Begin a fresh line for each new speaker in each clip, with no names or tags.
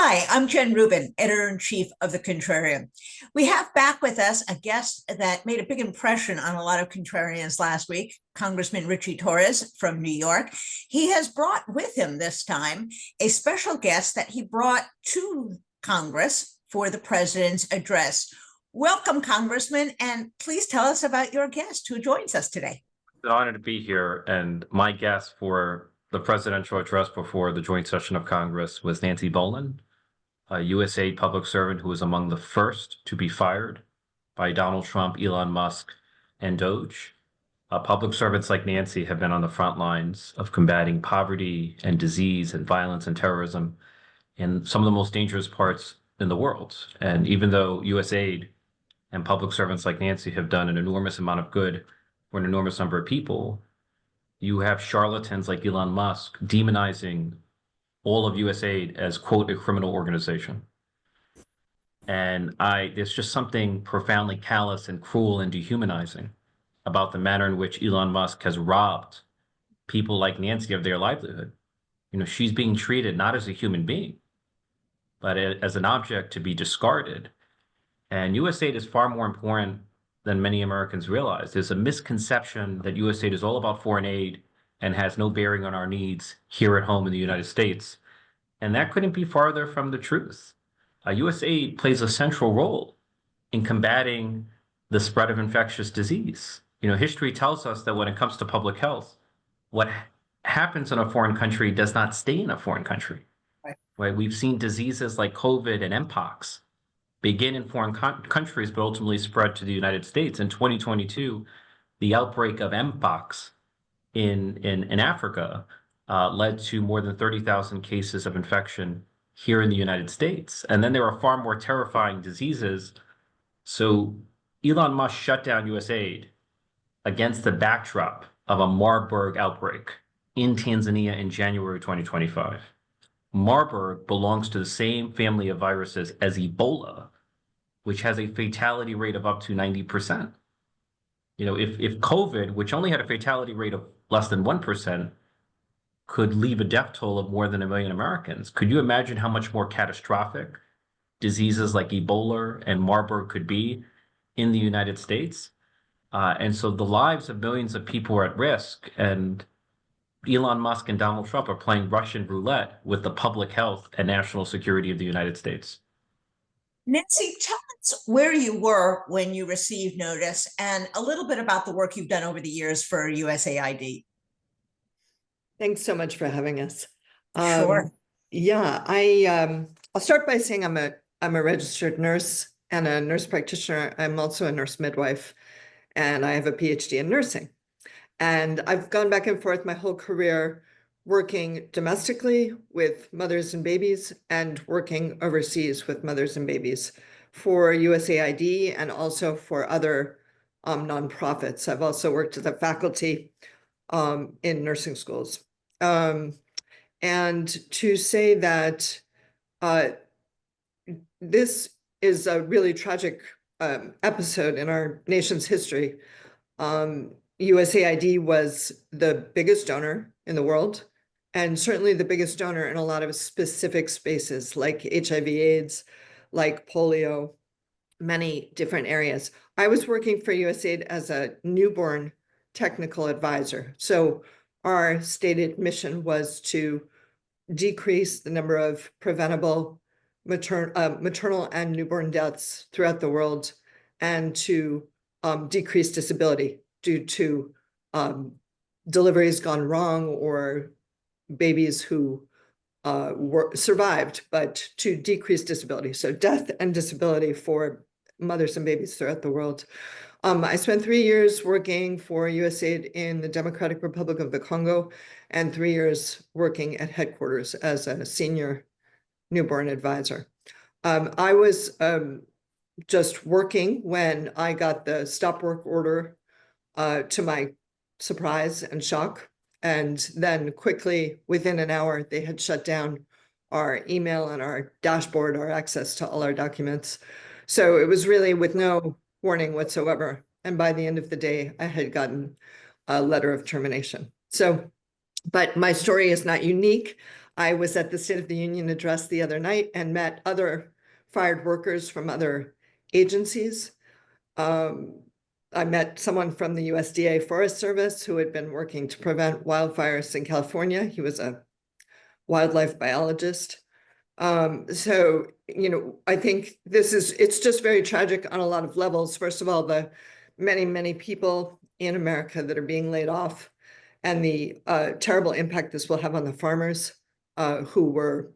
Hi, I'm Jen Rubin, editor-in-chief of The Contrarian. We have back with us a guest that made a big impression on a lot of contrarians last week, Congressman Ritchie Torres from New York. He has brought with him this time a special guest that he brought to Congress for the president's address. Welcome, Congressman, and please tell us about your guest who joins us today.
It's an honor to be here, and my guest for the presidential address before the joint session of Congress was Nancy Bolan, a USAID public servant who was among the first to be fired by Donald Trump, Elon Musk, and Doge. Public servants like Nancy have been on the front lines of combating poverty and disease and violence and terrorism in some of the most dangerous parts in the world. And even though USAID and public servants like Nancy have done an enormous amount of good for an enormous number of people, you have charlatans like Elon Musk demonizing all of USAID as, quote, a criminal organization. And there's just something profoundly callous and cruel and dehumanizing about the manner in which Elon Musk has robbed people like Nancy of their livelihood. You know, she's being treated not as a human being, but as an object to be discarded. And USAID is far more important than many Americans realize. There's a misconception that USAID is all about foreign aid and has no bearing on our needs here at home in the United States. And that couldn't be farther from the truth. USAID plays a central role in combating the spread of infectious disease. You know, history tells us that when it comes to public health, what happens in a foreign country does not stay in a foreign country. Right? We've seen diseases like COVID and Mpox begin in foreign countries, but ultimately spread to the United States. In 2022, the outbreak of Mpox in Africa led to more than 30,000 cases of infection here in the United States. And then there are far more terrifying diseases. So Elon Musk shut down USAID against the backdrop of a Marburg outbreak in Tanzania in January 2025. Marburg belongs to the same family of viruses as Ebola, which has a fatality rate of up to 90%. You know, if COVID, which only had a fatality rate of less than 1%, could leave a death toll of more than 1 million Americans, could you imagine how much more catastrophic diseases like Ebola and Marburg could be in the United States? And so the lives of millions of people are at risk, and Elon Musk and Donald Trump are playing Russian roulette with the public health and national security of the United States.
Nancy, tell us where you were when you received notice and a little bit about the work you've done over the years for USAID.
Thanks so much for having us.
Sure.
Yeah, I'll start by saying I'm a registered nurse and a nurse practitioner. I'm also a nurse midwife, and I have a PhD in nursing. And I've gone back and forth my whole career working domestically with mothers and babies and working overseas with mothers and babies for USAID and also for other nonprofits. I've also worked as a faculty in nursing schools. And to say that this is a really tragic episode in our nation's history. USAID was the biggest donor in the world, and certainly the biggest donor in a lot of specific spaces like HIV/AIDS, like polio, many different areas. I was working for USAID as a newborn technical advisor. So our stated mission was to decrease the number of preventable maternal and newborn deaths throughout the world, and to decrease disability due to deliveries gone wrong or babies who survived, but to decrease disability. So death and disability for mothers and babies throughout the world. I spent 3 years working for USAID in the Democratic Republic of the Congo and 3 years working at headquarters as a senior newborn advisor. I was just working when I got the stop work order, to my surprise and shock. And then quickly, within an hour, they had shut down our email and our dashboard, our access to all our documents. So it was really with no warning whatsoever. And by the end of the day, I had gotten a letter of termination. So, but my story is not unique. I was at the State of the Union address the other night and met other fired workers from other agencies. I met someone from the USDA Forest Service who had been working to prevent wildfires in California. He was a wildlife biologist. So, I think it's just very tragic on a lot of levels. First of all, the many, many people in America that are being laid off, and the terrible impact this will have on the farmers who were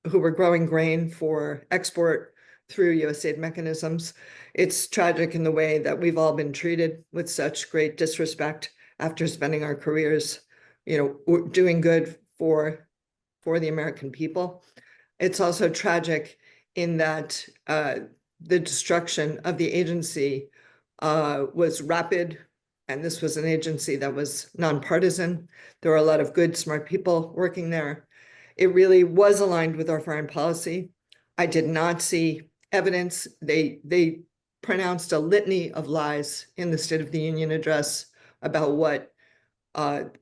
growing grain for export through USAID mechanisms. It's tragic in the way that we've all been treated with such great disrespect after spending our careers, doing good for the American people. It's also tragic in that the destruction of the agency was rapid, and this was an agency that was nonpartisan. There were a lot of good, smart people working there. It really was aligned with our foreign policy. I did not see evidence. They pronounced a litany of lies in the State of the Union address about what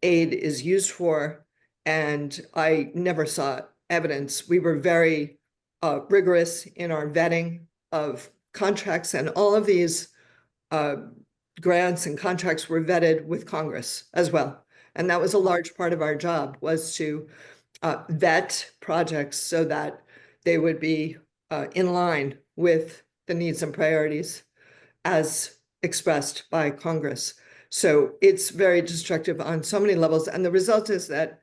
aid is used for, and I never saw evidence. We were very rigorous in our vetting of contracts, and all of these grants and contracts were vetted with Congress as well. And that was a large part of our job, was to vet projects so that they would be in line with the needs and priorities as expressed by Congress. So it's very destructive on so many levels. And the result is that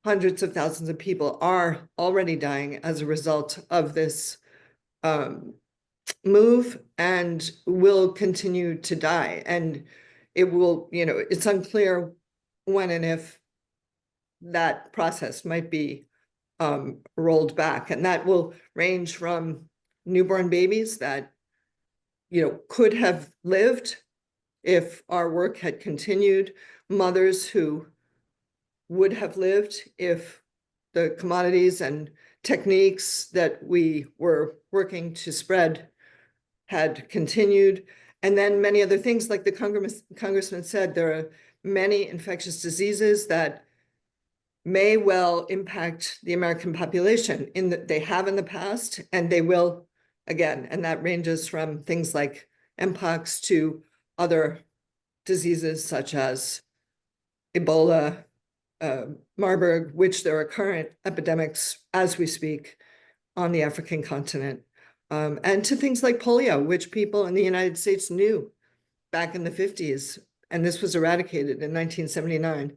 hundreds of thousands of people are already dying as a result of this move, and will continue to die. And it will, it's unclear when and if that process might be rolled back. And that will range from newborn babies that, could have lived if our work had continued, mothers who would have lived if the commodities and techniques that we were working to spread had continued. And then many other things, like the congressman said, there are many infectious diseases that may well impact the American population in that they have in the past, and they will again. And that ranges from things like Mpox to other diseases such as Ebola, Marburg, which there are current epidemics as we speak on the African continent, and to things like polio, which people in the United States knew back in the 50s, and this was eradicated in 1979,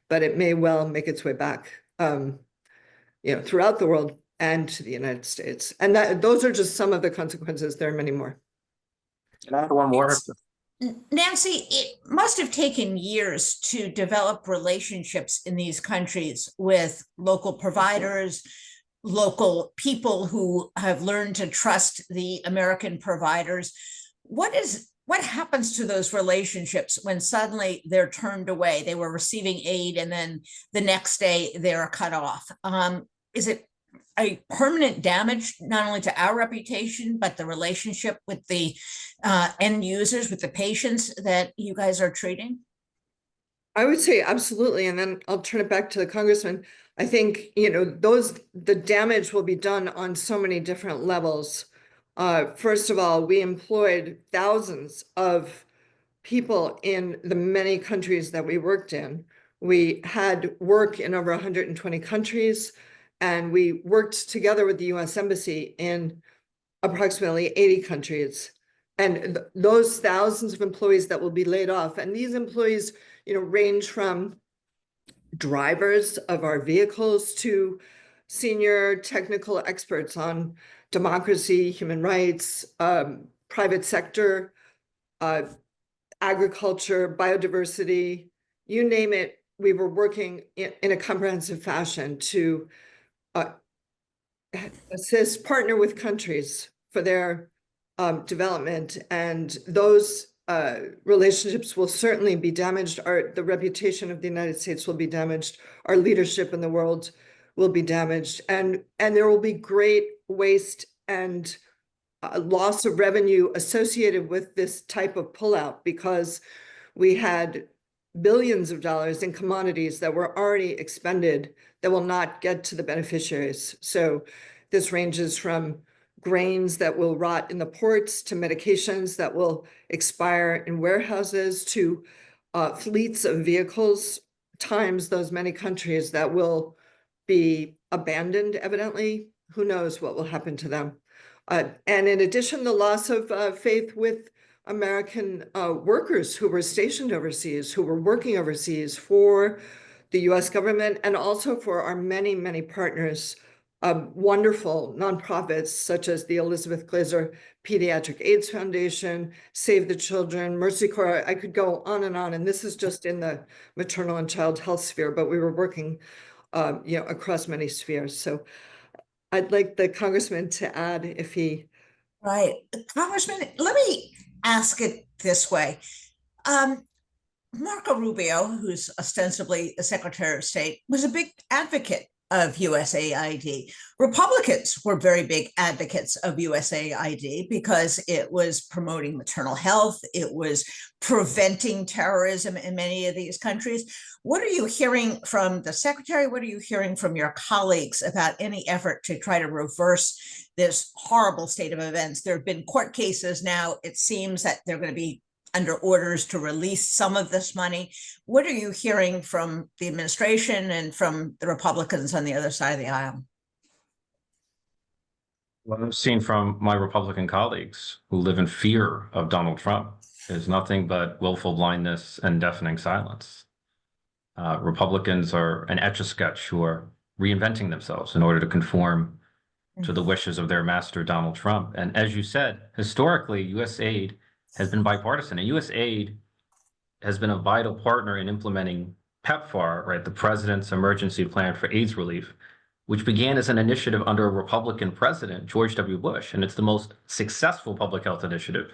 but it may well make its way back, throughout the world and to the United States. And those are just some of the consequences. There are many more.
Can I add one more?
Nancy, it must have taken years to develop relationships in these countries with local providers, local people who have learned to trust the American providers. What happens to those relationships when suddenly they're turned away? They were receiving aid, and then the next day they're cut off. Is it a permanent damage, not only to our reputation, but the relationship with the end users, with the patients that you guys are treating?
I would say absolutely. And then I'll turn it back to the congressman. I think, the damage will be done on so many different levels. First of all, we employed thousands of people in the many countries that we worked in. We had work in over 120 countries, and we worked together with the US Embassy in approximately 80 countries. And those thousands of employees that will be laid off, and these employees, range from drivers of our vehicles to senior technical experts on democracy, human rights, private sector, agriculture, biodiversity, you name it. We were working in a comprehensive fashion to partner with countries for their development, and those relationships will certainly be damaged. The reputation of the United States will be damaged. Our leadership in the world will be damaged, and there will be great waste and loss of revenue associated with this type of pullout, because we had billions of dollars in commodities that were already expended that will not get to the beneficiaries. So this ranges from grains that will rot in the ports to medications that will expire in warehouses to fleets of vehicles times those many countries that will be abandoned, evidently. Who knows what will happen to them? And in addition, the loss of faith with American workers who were stationed overseas, who were working overseas for the US government and also for our many, many partners, wonderful nonprofits such as the Elizabeth Glaser Pediatric AIDS Foundation, Save the Children, Mercy Corps. I could go on, and this is just in the maternal and child health sphere, but we were working across many spheres. So I'd like the congressman to add if he...
Right. Congressman, let me ask it this way. Marco Rubio, who's ostensibly the Secretary of State, was a big advocate of USAID. Republicans were very big advocates of USAID because it was promoting maternal health. It was preventing terrorism in many of these countries. What are you hearing from the Secretary? What are you hearing from your colleagues about any effort to try to reverse this horrible state of events? There have been court cases now. It seems that they're going to be under orders to release some of this money. What are you hearing from the administration and from the Republicans on the other side of the aisle?
What I've seen from my Republican colleagues who live in fear of Donald Trump is nothing but willful blindness and deafening silence. Republicans are an etch-a-sketch who are reinventing themselves in order to conform to the wishes of their master, Donald Trump. And as you said, historically, USAID has been bipartisan, and USAID has been a vital partner in implementing PEPFAR, right, the President's Emergency Plan for AIDS Relief, which began as an initiative under a Republican president, George W. Bush, and it's the most successful public health initiative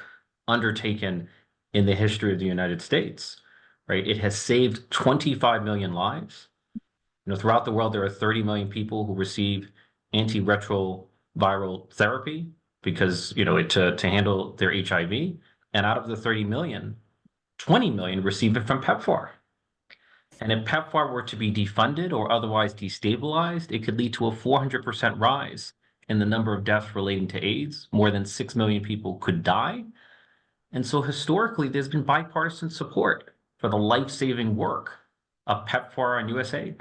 undertaken in the history of the United States, right? It has saved 25 million lives. Throughout the world, there are 30 million people who receive antiretroviral therapy because, to handle their HIV. And out of the 30 million, 20 million receive it from PEPFAR. And if PEPFAR were to be defunded or otherwise destabilized, it could lead to a 400% rise in the number of deaths relating to AIDS. More than 6 million people could die. And so historically, there's been bipartisan support for the life-saving work of PEPFAR and USAID.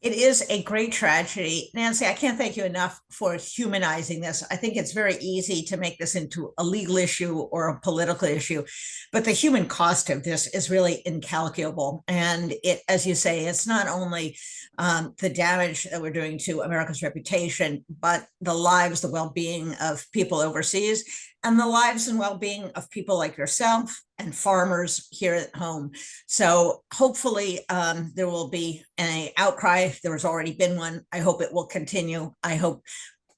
It is a great tragedy. Nancy, I can't thank you enough for humanizing this. I think it's very easy to make this into a legal issue or a political issue, but the human cost of this is really incalculable. And it, as you say, it's not only the damage that we're doing to America's reputation, but the lives, the well-being of people overseas, and the lives and well-being of people like yourself and farmers here at home. So hopefully there will be an outcry. There has already been one. I hope it will continue. I hope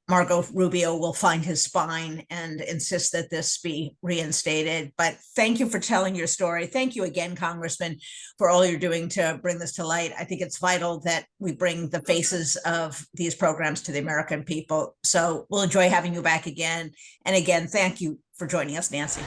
Marco Rubio will find his spine and insist that this be reinstated. But thank you for telling your story. Thank you again, Congressman, for all you're doing to bring this to light. I think it's vital that we bring the faces of these programs to the American people. So we'll enjoy having you back again. And again, thank you for joining us, Nancy.